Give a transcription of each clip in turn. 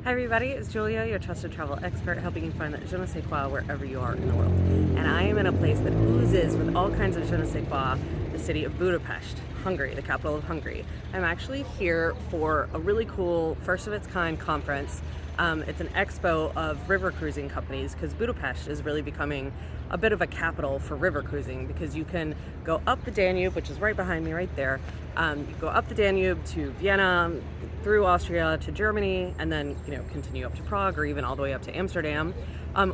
Hi everybody, it's Julia, your trusted travel expert, helping you find that je ne sais quoi wherever you are in the world. And I am in a place that oozes with all kinds of je ne sais quoi, the city of Budapest, Hungary, the capital of Hungary. I'm actually here for a really cool, first of its kind conference. It's an expo of river cruising companies because Budapest is really becoming a bit of a capital for river cruising because you can go up the Danube, which is right behind me right there. You go up the Danube to Vienna, through Austria to Germany, and then continue up to Prague or even all the way up to Amsterdam.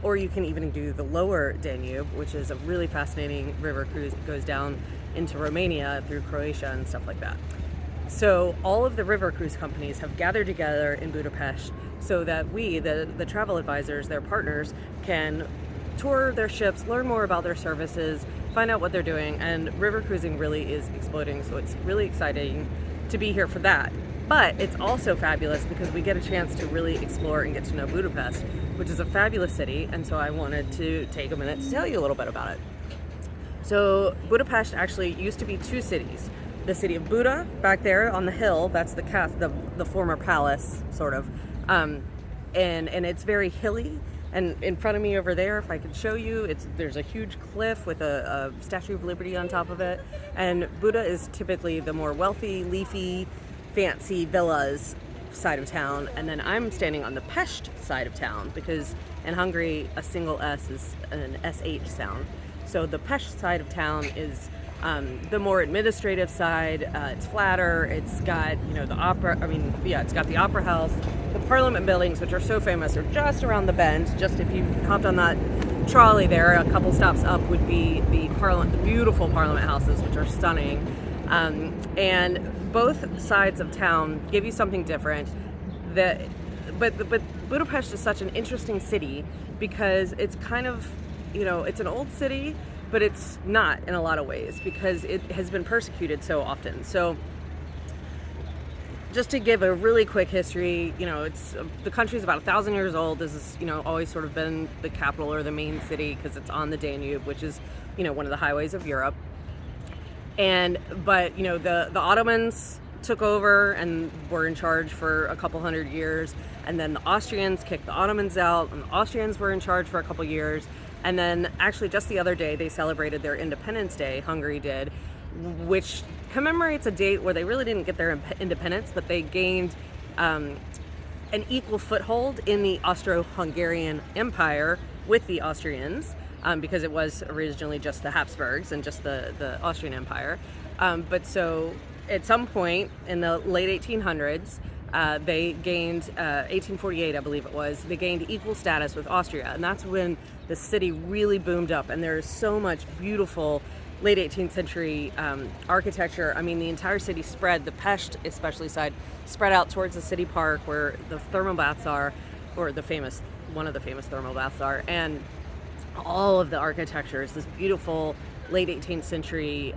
Or you can even do the lower Danube, which is a really fascinating river cruise that goes down into Romania through Croatia and stuff like that. So all of the river cruise companies have gathered together in Budapest so that we, the travel advisors, their partners, can tour their ships, learn more about their services, find out what they're doing, and river cruising really is exploding, so it's really exciting to be here for that. But it's also fabulous because we get a chance to really explore and get to know Budapest, which is a fabulous city, and so I wanted to take a minute to tell you a little bit about it. So Budapest actually used to be two cities. The city of Buda, back there on the hill, that's the former palace, sort of, and it's very hilly. And in front of me over there, if I could show you, there's a huge cliff with a Statue of Liberty on top of it. And Buda is typically the more wealthy, leafy, fancy villas side of town. And then I'm standing on the Pest side of town because in Hungary, a single S is an SH sound. So the Pest side of town is the more administrative side. It's flatter. It's got the opera. It's got the opera house. The Parliament buildings, which are so famous, are just around the bend. Just if you hopped on that trolley there, a couple stops up would be the beautiful Parliament houses, which are stunning. And both sides of town give you something different. But Budapest is such an interesting city because it's kind of, it's an old city, but it's not in a lot of ways because it has been persecuted so often. So just to give a really quick history, the country's about 1,000 years old. This has, always sort of been the capital or the main city because it's on the Danube, which is, one of the highways of Europe. But the Ottomans took over and were in charge for a couple hundred years. And then the Austrians kicked the Ottomans out, and the Austrians were in charge for a couple years. And then actually just the other day, they celebrated their Independence Day, Hungary did, which commemorates a date where they really didn't get their independence, but they gained an equal foothold in the Austro-Hungarian Empire with the Austrians, because it was originally just the Habsburgs and just the Austrian Empire. But so at some point in the late 1800s, they gained, 1848 I believe it was, they gained equal status with Austria, and that's when the city really boomed up, and there's so much beautiful late 18th century architecture. The entire city spread, the Pest especially side, spread out towards the city park where the thermal baths are, or one of the famous thermal baths are, and all of the architecture is this beautiful late 18th century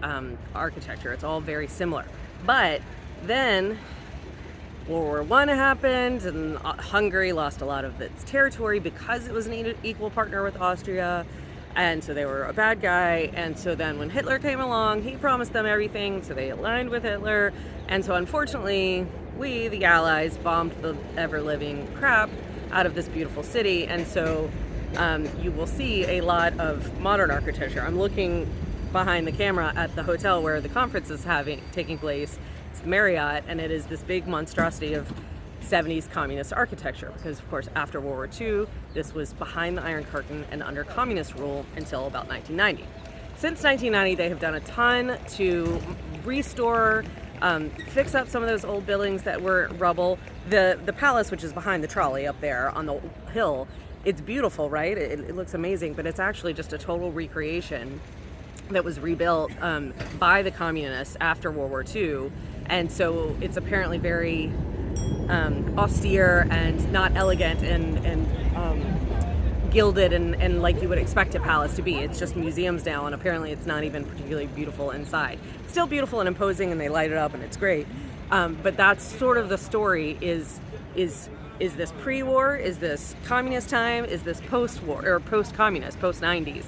architecture. It's all very similar. But then World War I happened, and Hungary lost a lot of its territory because it was an equal partner with Austria, and so they were a bad guy. And so then when Hitler came along, he promised them everything, so they aligned with Hitler. And so unfortunately, we, the Allies, bombed the ever-living crap out of this beautiful city. And so you will see a lot of modern architecture. I'm looking behind the camera at the hotel where the conference is taking place. It's the Marriott, and it is this big monstrosity of 70s communist architecture because, of course, after World War II, this was behind the Iron Curtain and under communist rule until about 1990. Since 1990, they have done a ton to restore, fix up some of those old buildings that were rubble. The palace, which is behind the trolley up there on the hill, it's beautiful, right? It looks amazing, but it's actually just a total recreation that was rebuilt by the communists after World War II. And so it's apparently very austere and not elegant and gilded and like you would expect a palace to be. It's just museums now, and apparently it's not even particularly beautiful inside. It's still beautiful and imposing, and they light it up, and it's great. But that's sort of the story. Is this pre-war? Is this communist time? Is this post-war or post-communist, post-90s?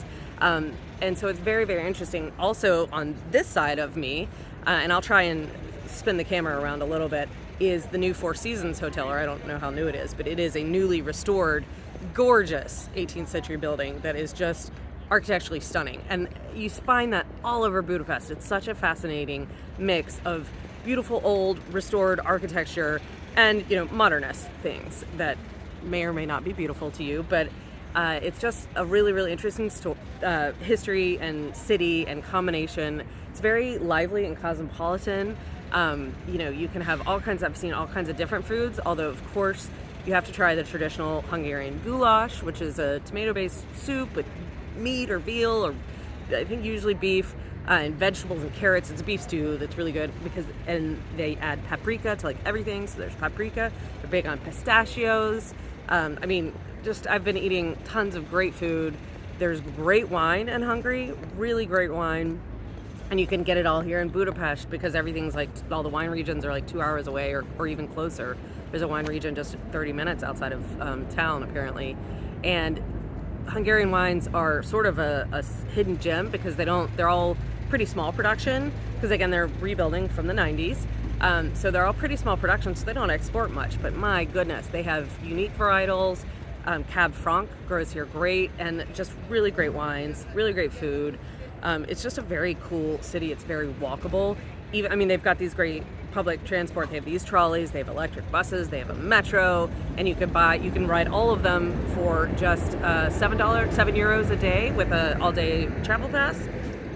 And so it's very, very interesting. Also on this side of me, and I'll try and spin the camera around a little bit, is the new Four Seasons Hotel, or I don't know how new it is, but it is a newly restored, gorgeous 18th century building that is just architecturally stunning. And you find that all over Budapest. It's such a fascinating mix of beautiful old restored architecture and, you know, modernist things that may or may not be beautiful to you, but it's just a really, really interesting history and city and combination. It's very lively and cosmopolitan. You know, you can have I've seen all kinds of different foods, although of course you have to try the traditional Hungarian goulash, which is a tomato-based soup with meat or veal, or I think usually beef, and vegetables and carrots. It's a beef stew that's really good and they add paprika to like everything. So there's paprika. They're big on pistachios. I mean, I've been eating tons of great food. There's great wine in Hungary, really great wine. And you can get it all here in Budapest because everything's like, all the wine regions are like 2 hours away or even closer. There's a wine region just 30 minutes outside of town, apparently. And Hungarian wines are sort of a hidden gem because they're all pretty small production, because again, they're rebuilding from the 90s. So they're all pretty small production, so they don't export much, but my goodness, they have unique varietals. Cab Franc grows here great, and just really great wines, really great food. It's just a very cool city. It's very walkable. They've got these great public transport. They have these trolleys, they have electric buses, they have a metro, and you can ride all of them for just €7 a day with an all-day travel pass.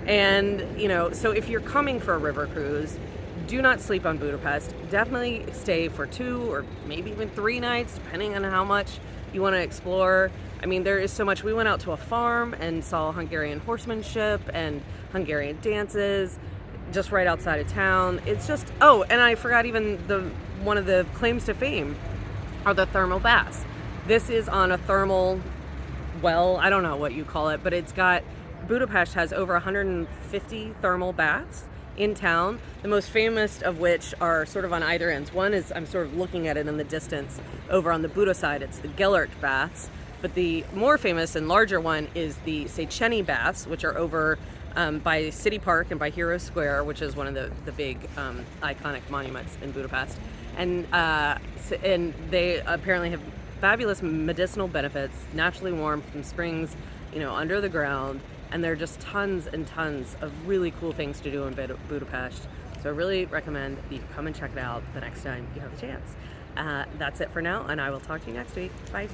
And, you know, so if you're coming for a river cruise, do not sleep on Budapest. Definitely stay for 2 or maybe even 3 nights, depending on how much you want to explore. I mean, there is so much. We went out to a farm and saw Hungarian horsemanship and Hungarian dances just right outside of town. It's just, and I forgot even one of the claims to fame are the thermal baths. This is on a thermal well, I don't know what you call it, but Budapest has over 150 thermal baths in town, the most famous of which are sort of on either ends. One is, I'm sort of looking at it in the distance over on the Buda side, it's the Gellert baths, but the more famous and larger one is the sais baths, which are over by City Park and by Hero Square, which is one of the big iconic monuments in Budapest. And they apparently have fabulous medicinal benefits, naturally warm from springs, you know, under the ground. And there are just tons and tons of really cool things to do in Budapest. So I really recommend that you come and check it out the next time you have a chance. That's it for now, and I will talk to you next week. Bye.